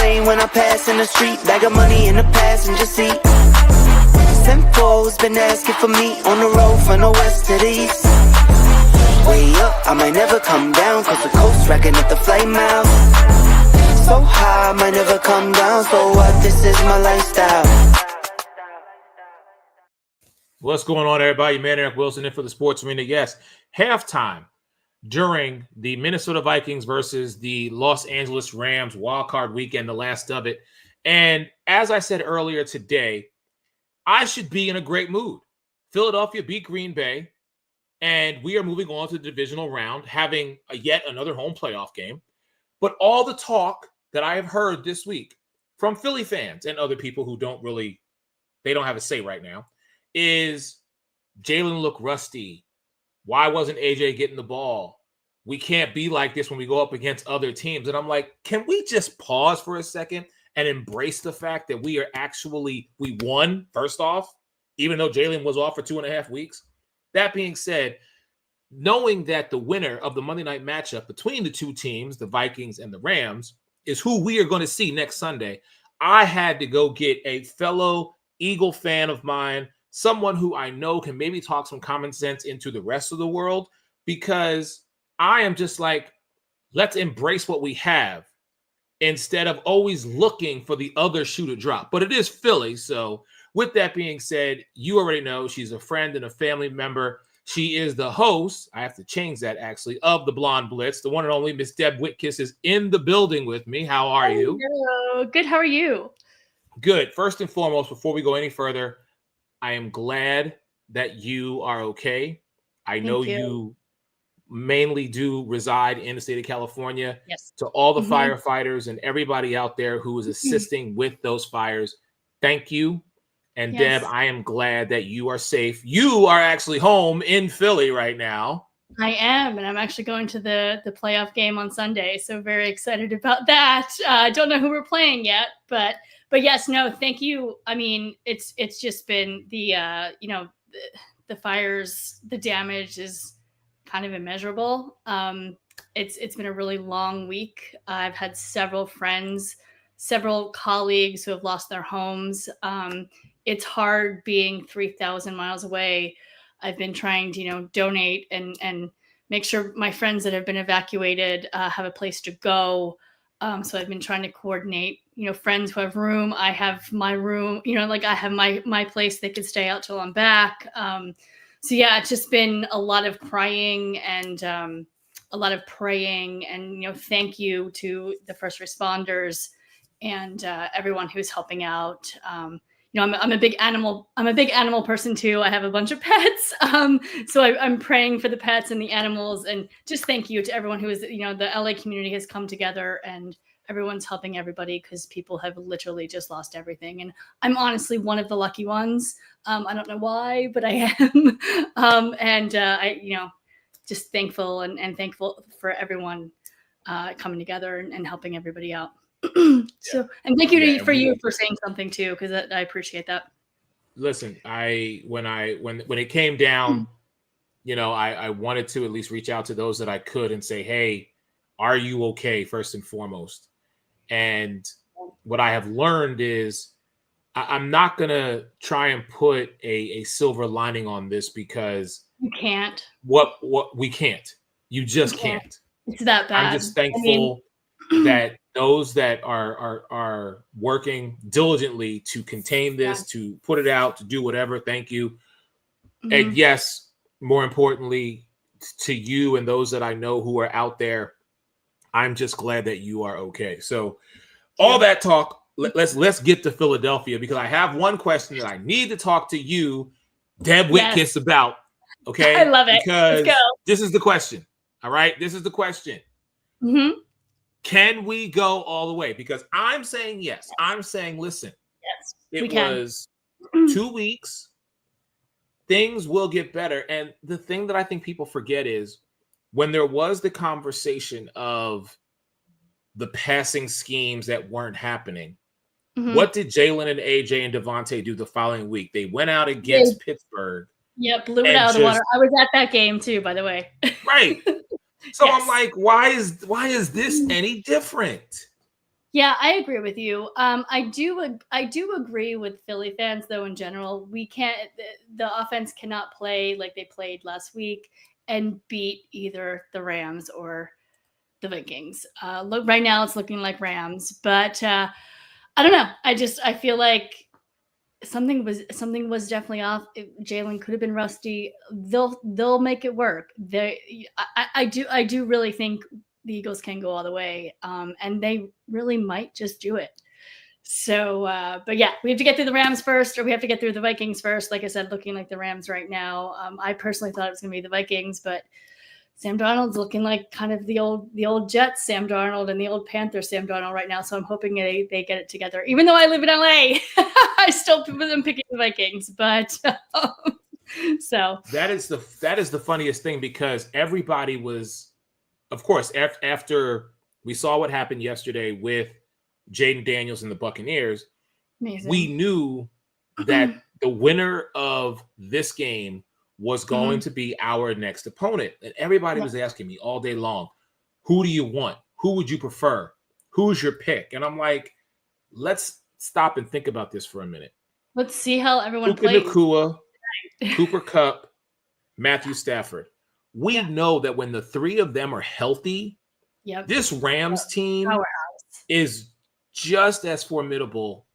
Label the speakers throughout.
Speaker 1: rain when I pass in the street. Bag of money in the passenger seat. Simcoe's been asking for me on the road from the west to the east. Way up, I might never come down, cause the coast racking up the flame out. So high, I might never come down, so what, this is my lifestyle.
Speaker 2: What's going on, everybody? Man, Eric Wilson in for the Sports Arena. Yes, halftime during the Minnesota Vikings versus the Los Angeles Rams wildcard weekend, the last of it. And as I said earlier today, I should be in a great mood. Philadelphia beat Green Bay, and we are moving on to the divisional round, having yet another home playoff game. But all the talk that I have heard this week from Philly fans and other people who don't have a say right now, is Jalen look rusty? Why wasn't AJ getting the ball? We can't be like this when we go up against other teams. And I'm like, can we just pause for a second and embrace the fact that we won, first off, even though Jalen was off for 2.5 weeks? That being said, knowing that the winner of the Monday night matchup between the two teams, the Vikings and the Rams, is who we are going to see next Sunday, I had to go get a fellow Eagle fan of mine, someone who I know can maybe talk some common sense into the rest of the world, because I am just like, let's embrace what we have instead of always looking for the other shoe to drop. But it is Philly. So with that being said, you already know she's a friend and a family member. She is the host, I have to change that actually, of the Blonde Blitz. The one and only Miss Deb Whitkiss is in the building with me. How are you?
Speaker 3: Hello. Good. How are you?
Speaker 2: Good. First and foremost, before we go any further, I am glad that you are okay. I know you mainly do reside in the state of California.
Speaker 3: Yes.
Speaker 2: To all the firefighters and everybody out there who is assisting with those fires, thank you. And
Speaker 3: Yes.
Speaker 2: Deb, I am glad that you are safe. You are actually home in Philly right now.
Speaker 3: I am, and I'm actually going to the playoff game on Sunday, so very excited about that. I don't know who we're playing yet, but yes, no, thank you. I mean, it's just been the fires, the damage is kind of immeasurable. It's been a really long week. I've had several friends, several colleagues who have lost their homes. It's hard being 3,000 miles away. I've been trying to, donate and make sure my friends that have been evacuated have a place to go. So I've been trying to coordinate, friends who have room. I have my room, I have my place they could stay out till I'm back. So yeah, it's just been a lot of crying and a lot of praying, and thank you to the first responders and everyone who's helping out. I'm a big animal person too. I have a bunch of pets. So I'm praying for the pets and the animals, and just thank you to everyone who is, the LA community has come together and everyone's helping everybody, because people have literally just lost everything. And I'm honestly one of the lucky ones. I don't know why, but I am. I just thankful and thankful for everyone coming together and helping everybody out. So, and thank you for you for saying something too, because I appreciate that.
Speaker 2: Listen, when it came down, I wanted to at least reach out to those that I could and say, hey, are you okay, first and foremost? And what I have learned is I'm not gonna try and put a silver lining on this, because
Speaker 3: you can't.
Speaker 2: What we can't. You just can't.
Speaker 3: It's that bad.
Speaker 2: I'm just thankful that those that are working diligently to contain this, to put it out, to do whatever, thank you. And yes, more importantly, to you and those that I know who are out there, I'm just glad that you are okay. So all that talk, let's get to Philadelphia, because I have one question that I need to talk to you, Deb Whitkiss, about. Okay,
Speaker 3: I love it.
Speaker 2: Because
Speaker 3: Let's go.
Speaker 2: This is the question. All right, this is the question. Can we go all the way? Because I'm saying yes. I'm saying, listen,
Speaker 3: yes,
Speaker 2: it was 2 weeks. Things will get better. And the thing that I think people forget is when there was the conversation of the passing schemes that weren't happening, what did Jalen and AJ and Devontae do the following week? They went out against Pittsburgh.
Speaker 3: Yeah, blew it out of the water. I was at that game too, by the way.
Speaker 2: Right. So yes. I'm like, why is this any different?
Speaker 3: Yeah, I agree with you. I do agree with Philly fans though. In general, we can't. The offense cannot play like they played last week and beat either the Rams or the Vikings. Look, right now it's looking like Rams, but I don't know. I feel like something was definitely off. Jalen could have been rusty. They'll make it work. I do really think the Eagles can go all the way, and they really might just do it. So, but yeah, we have to get through the Rams first, or we have to get through the Vikings first. Like I said, looking like the Rams right now. I personally thought it was going to be the Vikings, but Sam Darnold's looking like kind of the old Jets Sam Darnold and the old Panthers Sam Darnold right now. So I'm hoping they get it together. Even though I live in LA, I still am picking the Vikings. But so
Speaker 2: that is the funniest thing, because everybody was, of course, after we saw what happened yesterday with Jaden Daniels and the Buccaneers,
Speaker 3: amazing.
Speaker 2: we knew that the winner of this game was going to be our next opponent. And everybody was asking me all day long, who do you want? Who would you prefer? Who's your pick? And I'm like, let's stop and think about this for a minute.
Speaker 3: Let's see how everyone
Speaker 2: Puka
Speaker 3: plays.
Speaker 2: Nacua, Cooper Kupp, Matthew Stafford. We know that when the three of them are healthy, this Rams team is just as formidable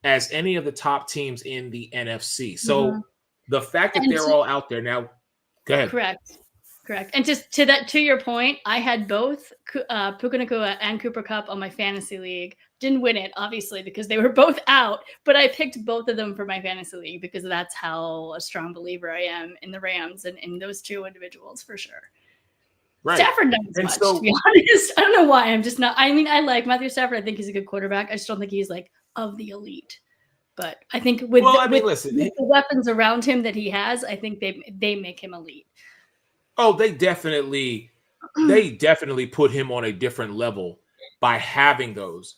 Speaker 2: as any of the top teams in the NFC. So the fact that they're all out there now, go ahead.
Speaker 3: Correct. And just to your point, I had both Puka Nacua and Cooper Kupp on my fantasy league. Didn't win it, obviously, because they were both out. But I picked both of them for my fantasy league because that's how a strong believer I am in the Rams and in those two individuals for sure. Right. Stafford doesn't much, to be honest. I don't know why. I'm just not. I mean, I like Matthew Stafford. I think he's a good quarterback. I just don't think he's like of the elite. But I think with the weapons around him that he has, I think they make him elite.
Speaker 2: Oh, they definitely put him on a different level by having those.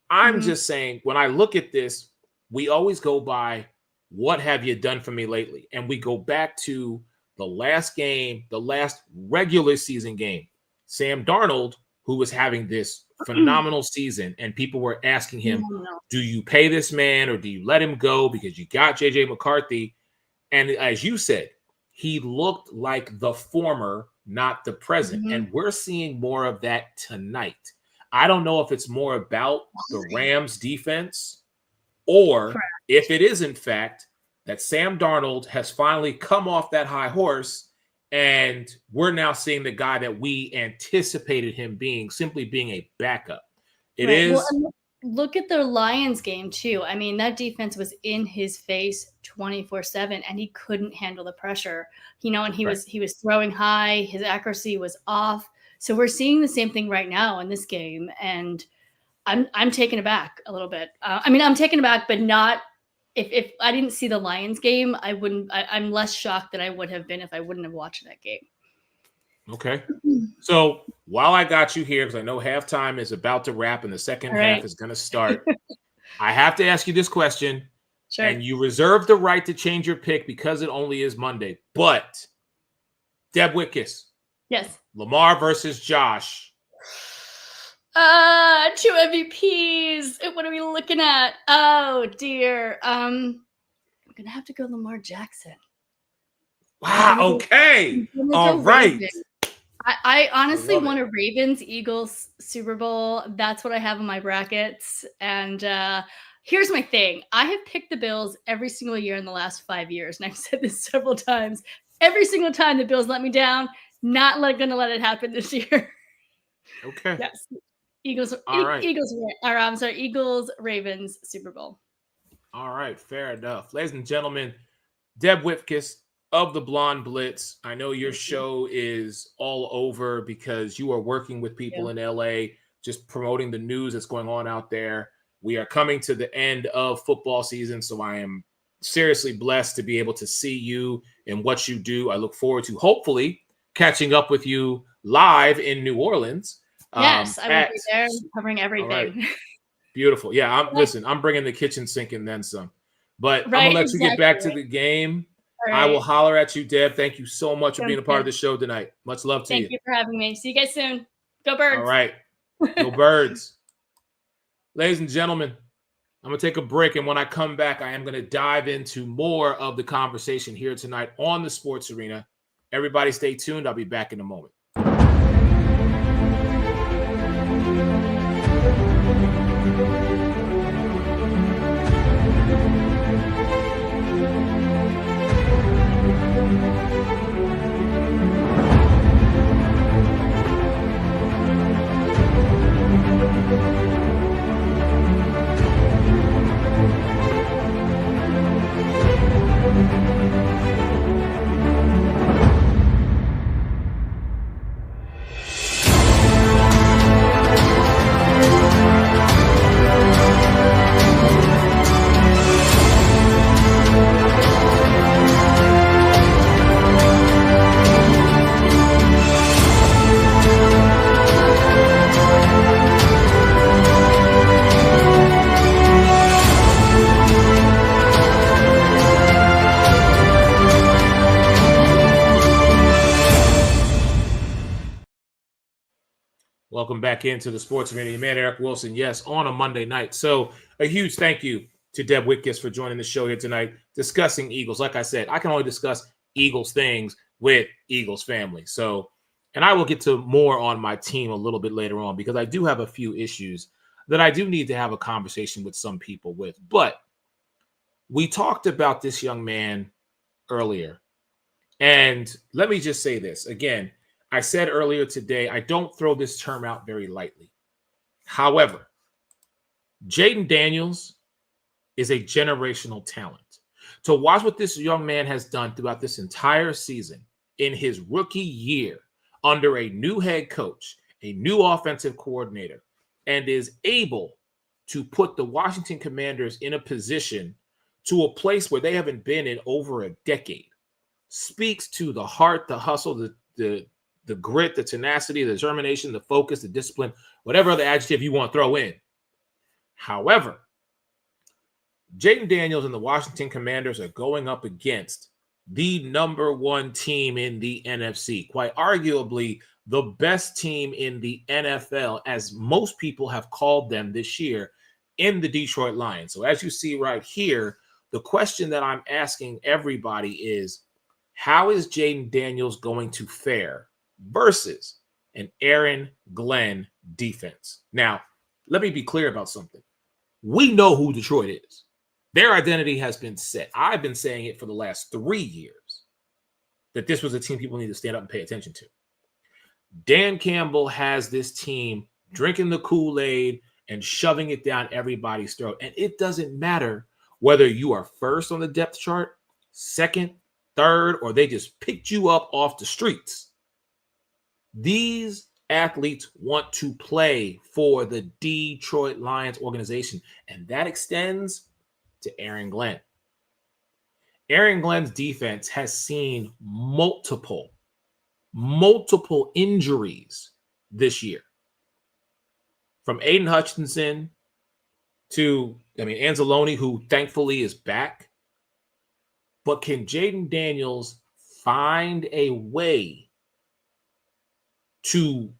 Speaker 2: I'm just saying, when I look at this, we always go by, what have you done for me lately? And we go back to the last game, the last regular season game. Sam Darnold, who was having this phenomenal season, and people were asking him, do you pay this man or do you let him go because you got JJ McCarthy? And as you said, he looked like the former, not the present. And we're seeing more of that tonight. I don't know if it's more about the Rams defense, or if it is, in fact, that Sam Darnold has finally come off that high horse, and we're now seeing the guy that we anticipated him being, simply being a backup. It is.
Speaker 3: Well, look at the Lions game too. I mean, that defense was in his face 24/7, and he couldn't handle the pressure. And he was throwing high. His accuracy was off. So we're seeing the same thing right now in this game, and I'm taken aback a little bit. I'm taken aback, but not. If I didn't see the Lions game, I wouldn't. I'm less shocked than I would have been if I wouldn't have watched that game.
Speaker 2: Okay. So while I got you here, because I know halftime is about to wrap and the second half is going to start, I have to ask you this question.
Speaker 3: Sure.
Speaker 2: And you reserve the right to change your pick because it only is Monday. But Deb Witkiss.
Speaker 3: Yes.
Speaker 2: Lamar versus Josh.
Speaker 3: 2 MVPs. What are we looking at? Oh dear. I'm gonna have to go Lamar Jackson.
Speaker 2: Wow. Okay. All right.
Speaker 3: I honestly want a Ravens-Eagles Super Bowl. That's what I have in my brackets. And here's my thing. I have picked the Bills every single year in the last 5 years. And I've said this several times. Every single time the Bills let me down. Not going to let it happen this year.
Speaker 2: Okay.
Speaker 3: Yes. Eagles, Ravens, Super Bowl.
Speaker 2: All right. Fair enough. Ladies and gentlemen, Deb Witkiss of the Blonde Blitz. I know your show is all over because you are working with people in LA, just promoting the news that's going on out there. We are coming to the end of football season, so I am seriously blessed to be able to see you and what you do. I look forward to hopefully catching up with you live in New Orleans.
Speaker 3: Yes, I will be there covering everything.
Speaker 2: Right. Beautiful. Yeah, I'm bringing the kitchen sink and then some. But I'm going to let you get back to the game. Right. I will holler at you, Deb. Thank you so much for being a part of the show tonight. Much love to you.
Speaker 3: Thank you for having me. See you guys soon. Go Birds.
Speaker 2: All right. Go Birds. Ladies and gentlemen, I'm going to take a break. And when I come back, I am going to dive into more of the conversation here tonight on the Sports Arena. Everybody stay tuned. I'll be back in a moment. Welcome back into the Sports Arena. Man, Eric Wilson, yes, on a Monday night. So a huge thank you to Deb Whitkiss for joining the show here tonight, discussing Eagles. Like I said, I can only discuss Eagles things with Eagles family. So, and I will get to more on my team a little bit later on, because I do have a few issues that I do need to have a conversation with some people with. But we talked about this young man earlier. And let me just say this again. I said earlier today, I don't throw this term out very lightly. However, Jayden Daniels is a generational talent. To watch what this young man has done throughout this entire season in his rookie year under a new head coach, a new offensive coordinator, and is able to put the Washington Commanders in a position to a place where they haven't been in over a decade, speaks to the heart, the hustle, the grit, the tenacity, the determination, the focus, the discipline, whatever other adjective you want to throw in. However, Jayden Daniels and the Washington Commanders are going up against the number one team in the NFC, quite arguably the best team in the NFL, as most people have called them this year, in the Detroit Lions. So as you see right here, the question that I'm asking everybody is, how is Jayden Daniels going to fare versus an Aaron Glenn defense? Now, let me be clear about something. We know who Detroit is. Their identity has been set. I've been saying it for the last 3 years that this was a team people need to stand up and pay attention to. Dan Campbell has this team drinking the Kool-Aid and shoving it down everybody's throat. And it doesn't matter whether you are first on the depth chart, second, third, or they just picked you up off the streets. These athletes want to play for the Detroit Lions organization, and that extends to Aaron Glenn. Aaron Glenn's defense has seen multiple injuries this year. From Aiden Hutchinson to, Anzalone, who thankfully is back. But can Jayden Daniels find a way to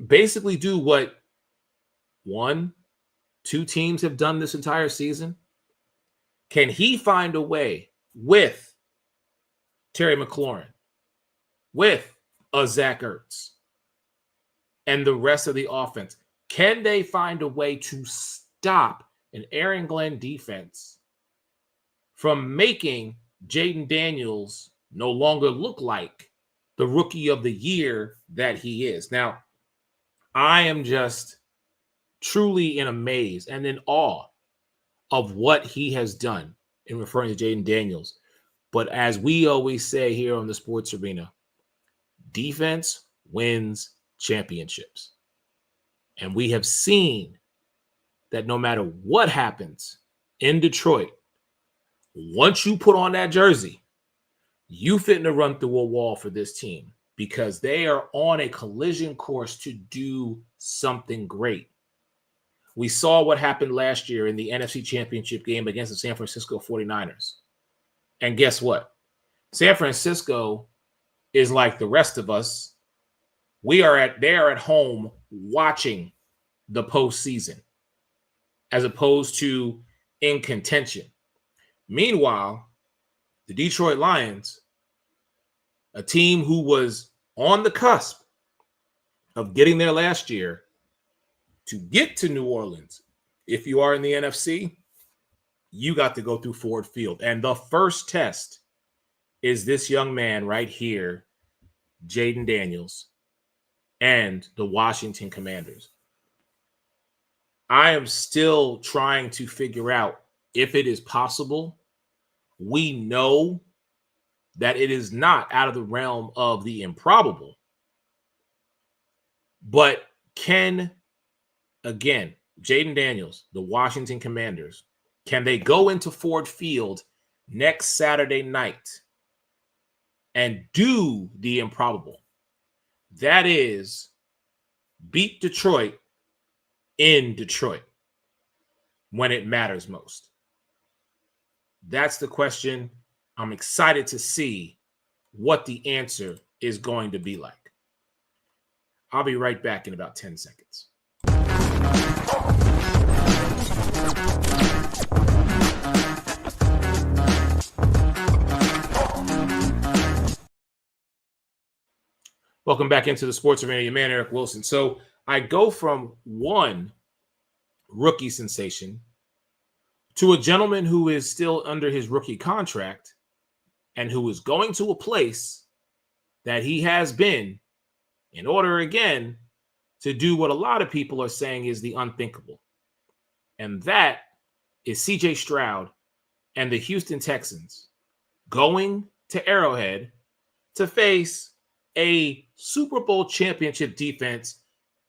Speaker 2: basically do what 1, 2 teams have done this entire season? Can he find a way with Terry McLaurin, with a Zach Ertz, and the rest of the offense? Can they find a way to stop an Aaron Glenn defense from making Jayden Daniels no longer look like the rookie of the year that he is? Now, I am just truly in amaze and in awe of what he has done in referring to Jayden Daniels. But as we always say here on the Sports Arena, defense wins championships. And we have seen that no matter what happens in Detroit, once you put on that jersey, you fitting to run through a wall for this team, because they are on a collision course to do something great. We saw what happened last year in the NFC Championship game against the San Francisco 49ers. And guess what? San Francisco is like the rest of us. They are at home watching the postseason. as opposed to in contention. Meanwhile, the Detroit Lions, a team who was on the cusp of getting there last year, to get to New Orleans, if you are in the NFC, you got to go through Ford Field. And the first test is this young man right here, Jayden Daniels, and the Washington Commanders. I am still trying to figure out if it is possible. We know that it is not out of the realm of the improbable. But can, again, Jayden Daniels, the Washington Commanders, can they go into Ford Field next Saturday night and do the improbable? That is, beat Detroit in Detroit when it matters most. That's the question. I'm excited to see what the answer is going to be like. I'll be right back in about 10 seconds. Welcome back into the Sports Arena. Your man, Eric Wilson. So I go from one rookie sensation to a gentleman who is still under his rookie contract and who is going to a place that he has been in order, again, to do what a lot of people are saying is the unthinkable. And that is C.J. Stroud and the Houston Texans going to Arrowhead to face a Super Bowl championship defense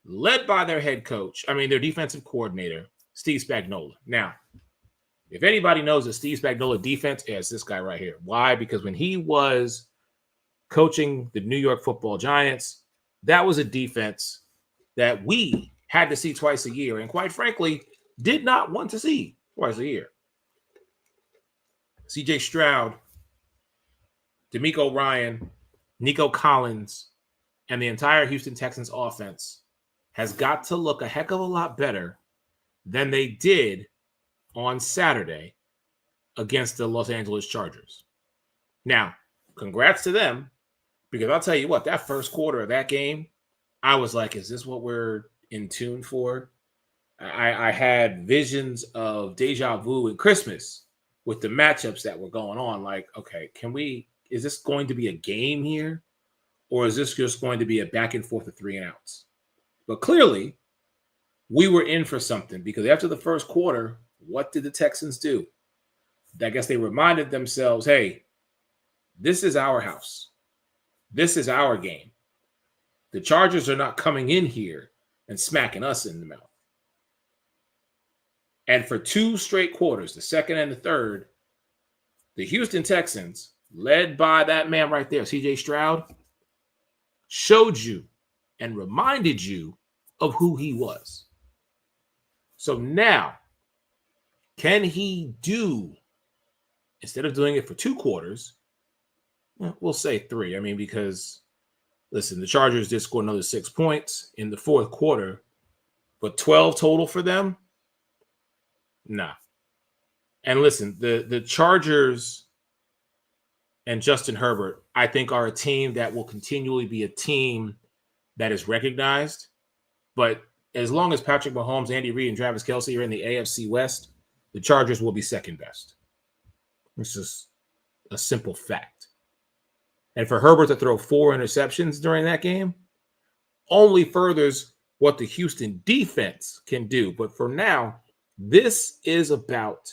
Speaker 2: led by their head coach, their defensive coordinator, Steve Spagnuolo. Now, if anybody knows the Steve Spagnuolo defense, it's this guy right here. Why? Because when he was coaching the New York Football Giants, that was a defense that we had to see twice a year and, quite frankly, did not want to see twice a year. C.J. Stroud, DeMeco Ryan, Nico Collins, and the entire Houston Texans offense has got to look a heck of a lot better than they did on Saturday against the Los Angeles Chargers. Now, congrats to them, because I'll tell you what, that first quarter of that game, I was like, is this what we're in tune for? I had visions of deja vu and Christmas with the matchups that were going on. Like, okay, is this going to be a game here? Or is this just going to be a back and forth of 3 and outs? But clearly, we were in for something, because after the first quarter, what did the Texans do? I guess they reminded themselves, hey, this is our house. This is our game. The Chargers are not coming in here and smacking us in the mouth. And for 2 straight quarters, the second and the third, the Houston Texans, led by that man right there, C.J. Stroud, showed you and reminded you of who he was. So now, can he do, instead of doing it for 2 quarters, we'll say 3. Because, listen, the Chargers did score another 6 points in the fourth quarter, but 12 total for them? Nah. And listen, the Chargers and Justin Herbert, I think, are a team that will continually be a team that is recognized. But as long as Patrick Mahomes, Andy Reid, and Travis Kelce are in the AFC West, the Chargers will be second best. This is a simple fact. And for Herbert to throw 4 interceptions during that game only furthers what the Houston defense can do. But for now, this is about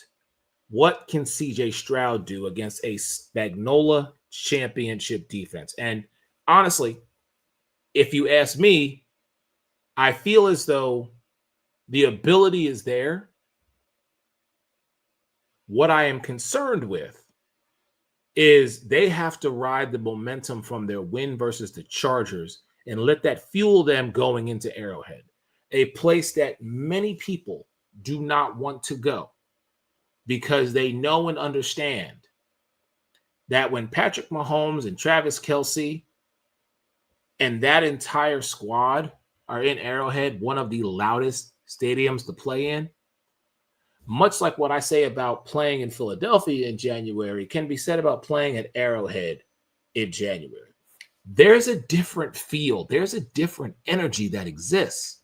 Speaker 2: what can C.J. Stroud do against a Spagnuolo championship defense. And honestly, if you ask me, I feel as though the ability is there. What I am concerned with is they have to ride the momentum from their win versus the Chargers and let that fuel them going into Arrowhead, a place that many people do not want to go, because they know and understand that when Patrick Mahomes and Travis Kelce and that entire squad are in Arrowhead, one of the loudest stadiums to play in, much like what I say about playing in Philadelphia in January can be said about playing at Arrowhead in January. There's a different feel. There's a different energy that exists.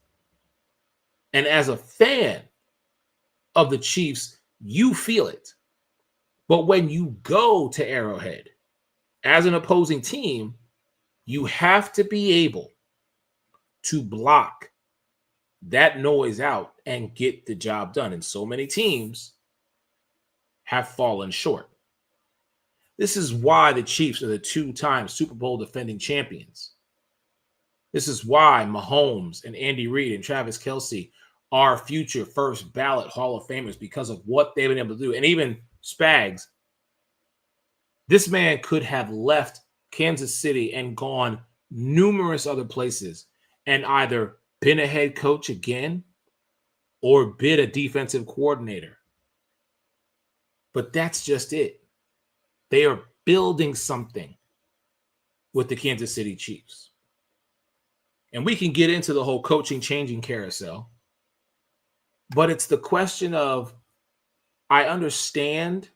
Speaker 2: And as a fan of the Chiefs, you feel it. But when you go to Arrowhead as an opposing team, you have to be able to block that noise out and get the job done. And so many teams have fallen short. This is why the Chiefs are the two-time Super Bowl defending champions. This is why Mahomes and Andy Reid and Travis Kelce are future first ballot Hall of Famers because of what they've been able to do. And even Spags, this man could have left Kansas City and gone numerous other places and either been a head coach again or been a defensive coordinator. But that's just it. They are building something with the Kansas City Chiefs. And we can get into the whole coaching changing carousel. But it's the question of, I understand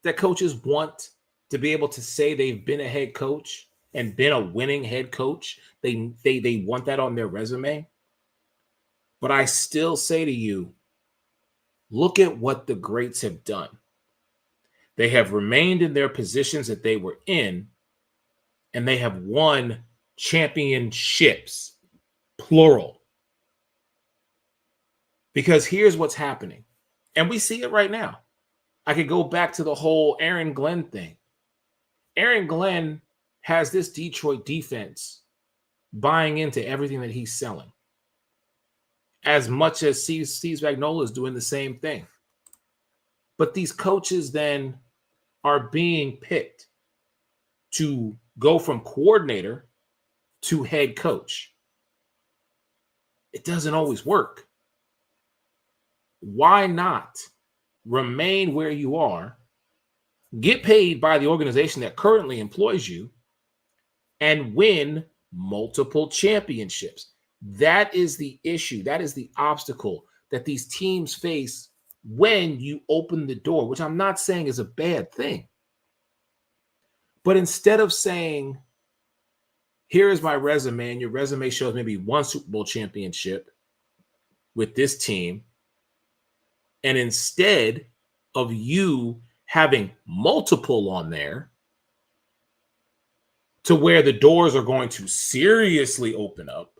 Speaker 2: that coaches want to be able to say they've been a head coach and been a winning head coach. They want that on their resume. But I still say to you, look at what the greats have done. They have remained in their positions that they were in, and they have won championships, plural. Because here's what's happening, and we see it right now. I could go back to the whole Aaron Glenn thing. Aaron Glenn has this Detroit defense buying into everything that he's selling, as much as Steve Spagnuolo is doing the same thing. But these coaches then are being picked to go from coordinator to head coach. It doesn't always work. Why not remain where you are, get paid by the organization that currently employs you, and win multiple championships? That is the issue. That is the obstacle that these teams face when you open the door, which I'm not saying is a bad thing. But instead of saying, here is my resume, and your resume shows maybe one Super Bowl championship with this team, and instead of you having multiple on there to where the doors are going to seriously open up,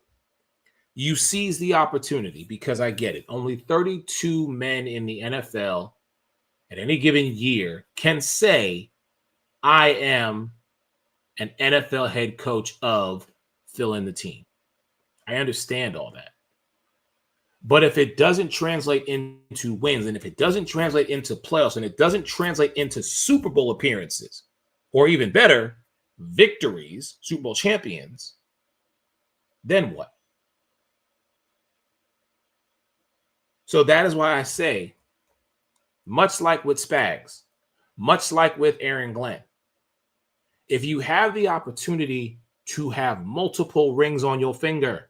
Speaker 2: you seize the opportunity, because I get it. Only 32 men in the NFL at any given year can say, I am an NFL head coach of fill in the team. I understand all that. But if it doesn't translate into wins, and if it doesn't translate into playoffs, and it doesn't translate into Super Bowl appearances, or even better, victories, Super Bowl champions, then what? So that is why I say, much like with Spags, much like with Aaron Glenn, if you have the opportunity to have multiple rings on your finger,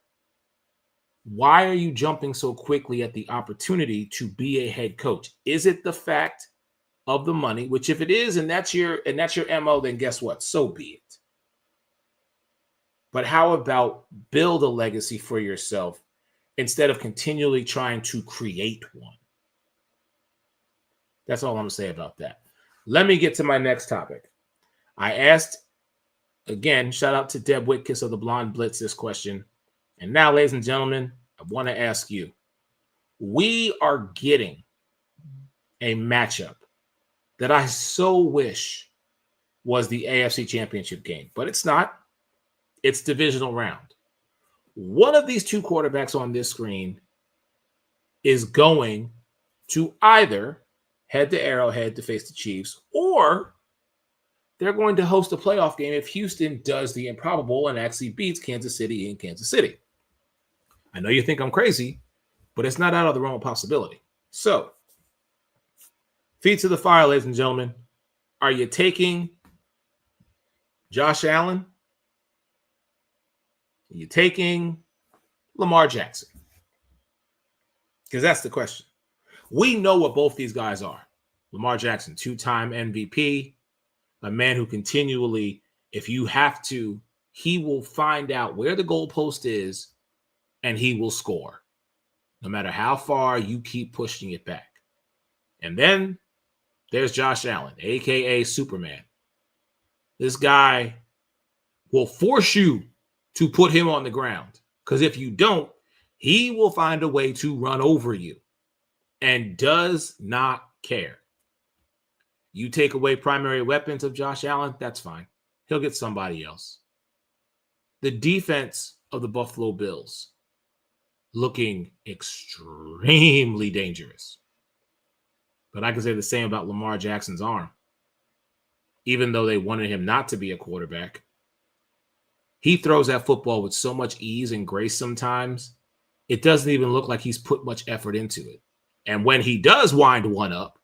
Speaker 2: why are you jumping so quickly at the opportunity to be a head coach? Is it the fact of the money? Which, if it is, and that's your MO, then guess what? So be it. But how about build a legacy for yourself instead of continually trying to create one? That's all I'm going to say about that. Let me get to my next topic. I asked, again, shout out to Deb Whitkiss of the Blonde Blitz, this question. And now, ladies and gentlemen, I want to ask you, we are getting a matchup that I so wish was the AFC Championship game, but it's not. It's divisional round. One of these two quarterbacks on this screen is going to either head to Arrowhead to face the Chiefs, or they're going to host a playoff game if Houston does the improbable and actually beats Kansas City in Kansas City. I know you think I'm crazy, but it's not out of the realm of possibility. So, feet to the fire, ladies and gentlemen. Are you taking Josh Allen? Are you taking Lamar Jackson? Because that's the question. We know what both these guys are. Lamar Jackson, 2-time MVP, a man who continually, if you have to, he will find out where the goalpost is and he will score, no matter how far you keep pushing it back. And then there's Josh Allen, a.k.a. Superman. This guy will force you to put him on the ground, because if you don't, he will find a way to run over you and does not care. You take away primary weapons of Josh Allen, that's fine. He'll get somebody else. The defense of the Buffalo Bills looking extremely dangerous. But I can say the same about Lamar Jackson's arm. Even though they wanted him not to be a quarterback, he throws that football with so much ease and grace sometimes, it doesn't even look like he's put much effort into it. And when he does wind one up,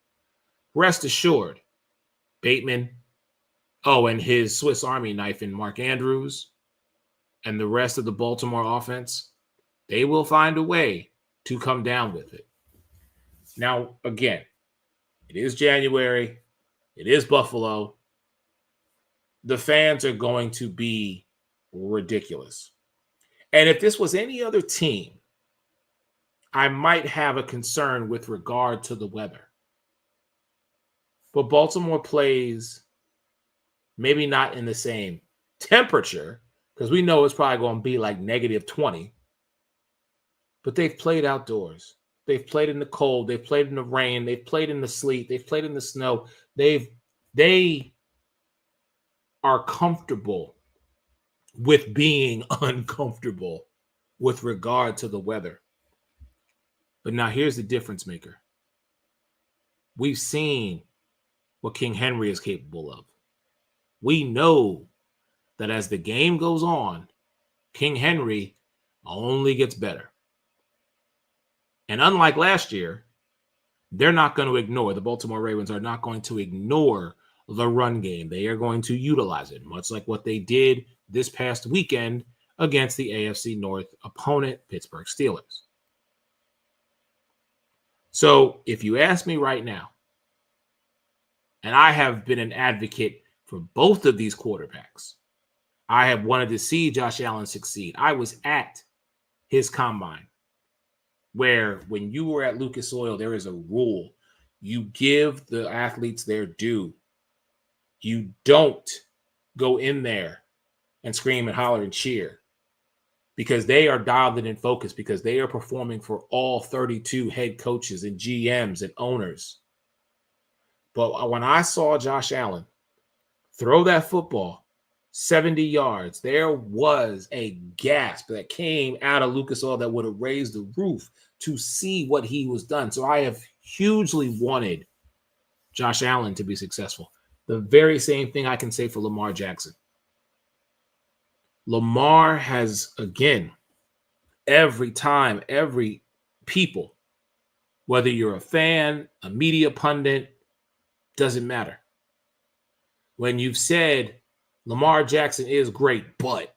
Speaker 2: rest assured, Bateman, and his Swiss Army knife in Mark Andrews and the rest of the Baltimore offense, they will find a way to come down with it. Now, again, it is January. It is Buffalo. The fans are going to be ridiculous. And if this was any other team, I might have a concern with regard to the weather. But Baltimore plays maybe not in the same temperature, because we know it's probably going to be like -20. But they've played outdoors. They've played in the cold. They've played in the rain. They've played in the sleet. They've played in the snow. They are comfortable with being uncomfortable with regard to the weather. But now here's the difference maker. We've seen what King Henry is capable of. We know that as the game goes on, King Henry only gets better. And unlike last year, they're not going to ignore, the Baltimore Ravens are not going to ignore the run game. They are going to utilize it, much like what they did this past weekend against the AFC North opponent, Pittsburgh Steelers. So if you ask me right now, and I have been an advocate for both of these quarterbacks, I have wanted to see Josh Allen succeed. I was at his combine, where when you were at Lucas Oil, there is a rule. You give the athletes their due. You don't go in there and scream and holler and cheer, because they are dialed in and focused, because they are performing for all 32 head coaches and GMs and owners. But when I saw Josh Allen throw that football 70 yards, there was a gasp that came out of Lucas Oil that would have raised the roof to see what he was done. So I have hugely wanted Josh Allen to be successful. The very same thing I can say for Lamar Jackson. Lamar has, again, every people, whether you're a fan, a media pundit, doesn't matter. When you've said Lamar Jackson is great, but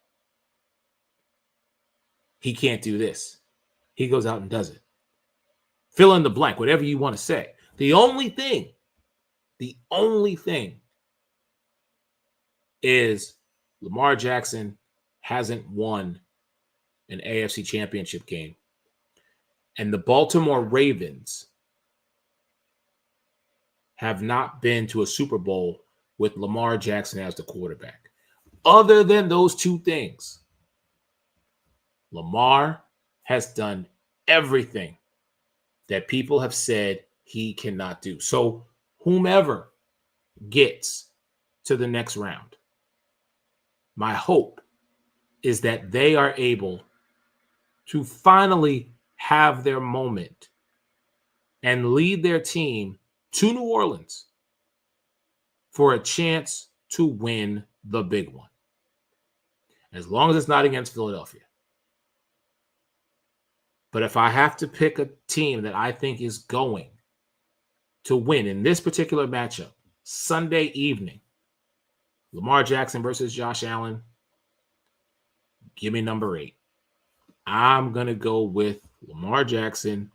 Speaker 2: he can't do this, he goes out and does it. Fill in the blank, whatever you want to say. The only thing is Lamar Jackson hasn't won an AFC championship game. And the Baltimore Ravens have not been to a Super Bowl with Lamar Jackson as the quarterback. Other than those two things, Lamar has done everything that people have said he cannot do. So whomever gets to the next round, my hope is that they are able to finally have their moment and lead their team to New Orleans for a chance to win the big one. As long as it's not against Philadelphia. But if I have to pick a team that I think is going to win in this particular matchup, Sunday evening, Lamar Jackson versus Josh Allen, give me number 8. I'm going to go with Lamar Jackson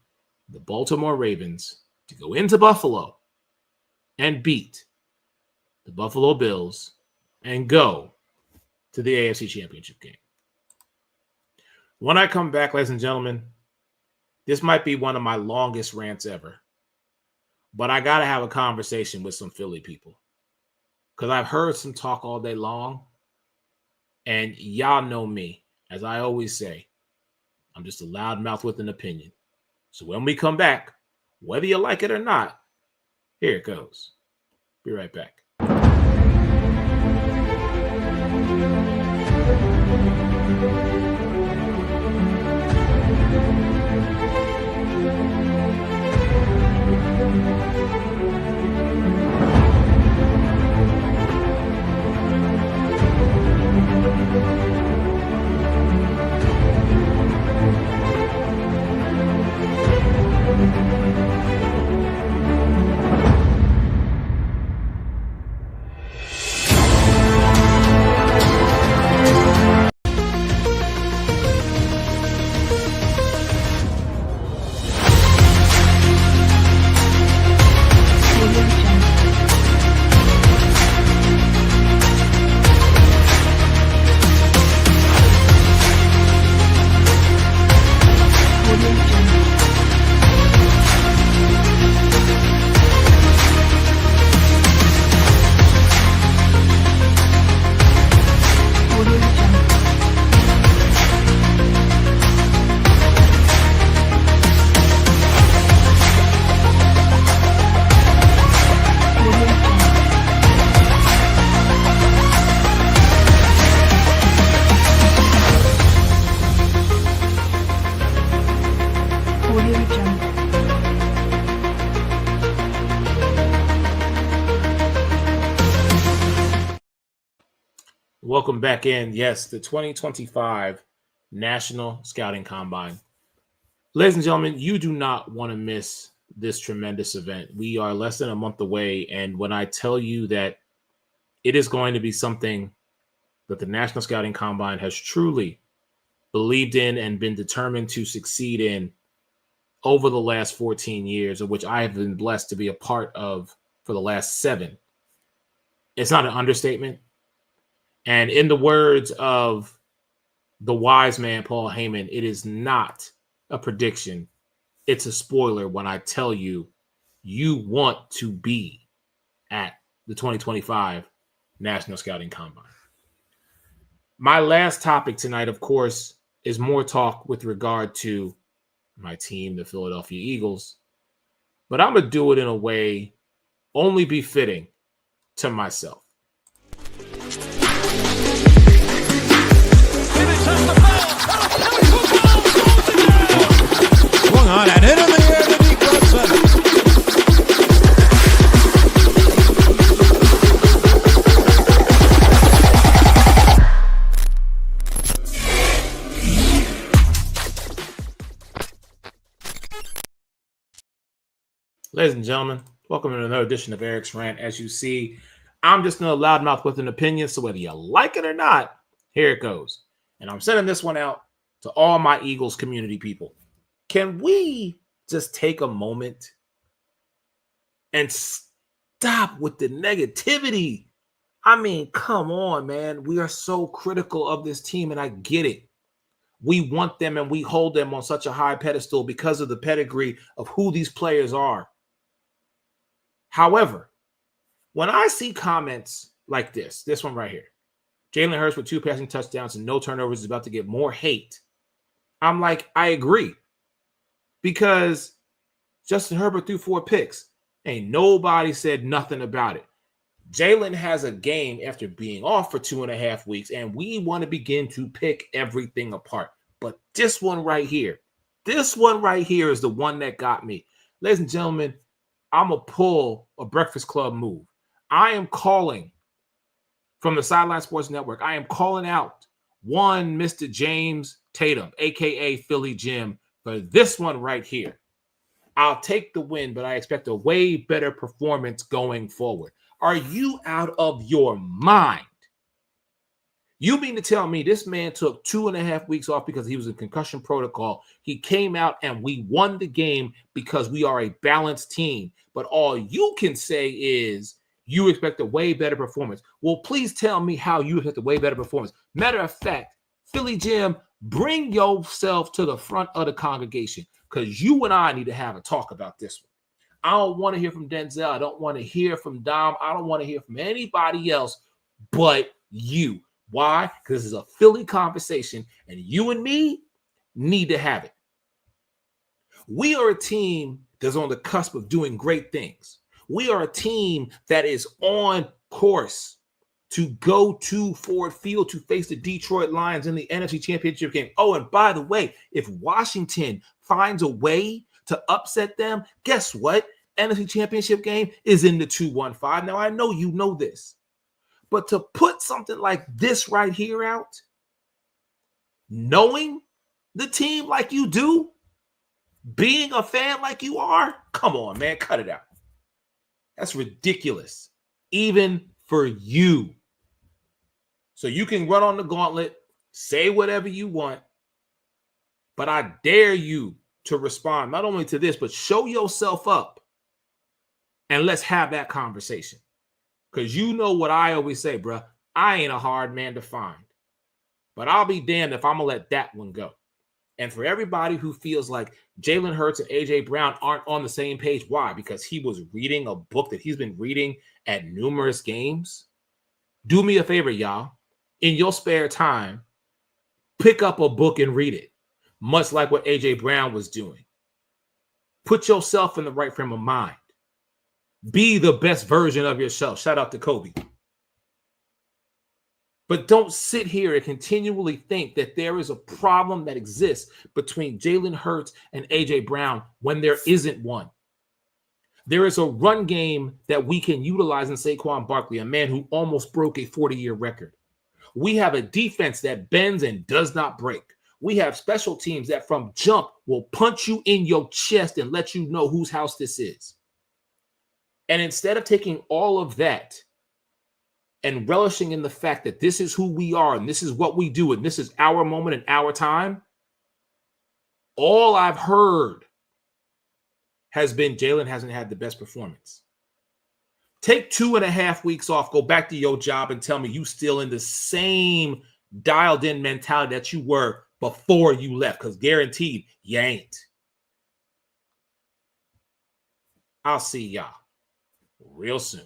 Speaker 2: the Baltimore Ravens to go into Buffalo and beat the Buffalo Bills and go to the AFC Championship game. When I come back, ladies and gentlemen, this might be one of my longest rants ever, but I got to have a conversation with some Philly people because I've heard some talk all day long, and y'all know me. As I always say, I'm just a loudmouth with an opinion. So when we come back, whether you like it or not, here it goes. Be right back. Welcome back in. Yes, the 2025 National Scouting Combine. Ladies and gentlemen, you do not want to miss this tremendous event. We are less than a month away, and when I tell you that it is going to be something that the National Scouting Combine has truly believed in and been determined to succeed in over the last 14 years, of which I have been blessed to be a part of for the last 7. It's not an understatement. And in the words of the wise man, Paul Heyman, it is not a prediction. It's a spoiler when I tell you, you want to be at the 2025 National Scouting Combine. My last topic tonight, of course, is more talk with regard to my team, the Philadelphia Eagles. But I'm going to do it in a way only befitting to myself.
Speaker 4: Swung on and hit in the air to deep left center.
Speaker 2: Ladies and gentlemen, welcome to another edition of Eric's Rant. As you see, I'm just a loudmouth with an opinion, so whether you like it or not, here it goes. And I'm sending this one out to all my Eagles community people. Can we just take a moment and stop with the negativity? I mean, come on, man. We are so critical of this team, and I get it. We want them and we hold them on such a high pedestal because of the pedigree of who these players are. However, when I see comments like this one right here, Jalen Hurts with 2 passing touchdowns and no turnovers is about to get more hate. I'm like, I agree. Because Justin Herbert threw 4 picks. Ain't nobody said nothing about it. Jalen has a game after being off for 2.5 weeks, and we want to begin to pick everything apart. But this one right here is the one that got me. Ladies and gentlemen, I'm going to pull a Breakfast Club move. I am calling from the Sideline Sports Network. I am calling out one Mr. James Tatum, a.k.a. Philly Jim, for this one right here. I'll take the win, but I expect a way better performance going forward. Are you out of your mind? You mean to tell me this man took 2.5 weeks off because he was in concussion protocol? He came out and we won the game because we are a balanced team. But all you can say is you expect a way better performance. Well, please tell me how you expect a way better performance. Matter of fact, Philly Jim, bring yourself to the front of the congregation because you and I need to have a talk about this one. I don't want to hear from Denzel. I don't want to hear from Dom. I don't want to hear from anybody else but you. Why? Because this is a Philly conversation, and you and me need to have it. We are a team that's on the cusp of doing great things. We are a team that is on course to go to Ford Field to face the Detroit Lions in the NFC Championship game. Oh, and by the way, if Washington finds a way to upset them, guess what? NFC Championship game is in the 2-1-5. Now, I know you know this. But to put something like this right here out, knowing the team like you do, being a fan like you are, come on, man, cut it out. That's ridiculous, even for you. So you can run on the gauntlet, say whatever you want, but I dare you to respond not only to this, but show yourself up and let's have that conversation. Because you know what I always say, bro. I ain't a hard man to find. But I'll be damned if I'm going to let that one go. And for everybody who feels like Jalen Hurts and A.J. Brown aren't on the same page, why? Because he was reading a book that he's been reading at numerous games. Do me a favor, y'all. In your spare time, pick up a book and read it. Much like what A.J. Brown was doing. Put yourself in the right frame of mind. Be the best version of yourself. Shout out to Kobe. But don't sit here and continually think that there is a problem that exists between Jalen Hurts and A.J. Brown when there isn't one. There is a run game that we can utilize in Saquon Barkley, a man who almost broke a 40-year record. We have a defense that bends and does not break. We have special teams that from jump will punch you in your chest and let you know whose house this is. And instead of taking all of that and relishing in the fact that this is who we are and this is what we do and this is our moment and our time, all I've heard has been Jalen hasn't had the best performance. Take 2.5 weeks off, go back to your job and tell me you still in the same dialed-in mentality that you were before you left, because guaranteed you ain't. I'll see y'all real soon.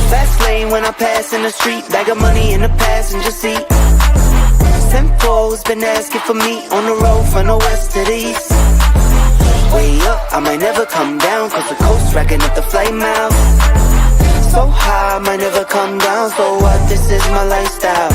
Speaker 1: Fast lane when I pass in the street, bag of money in the passenger seat. Simcoe's been asking for me on the road from the west to the east. Way up, I might never come down, cause the coast racking up the flight miles. So high, I might never come down, so what, this is my lifestyle.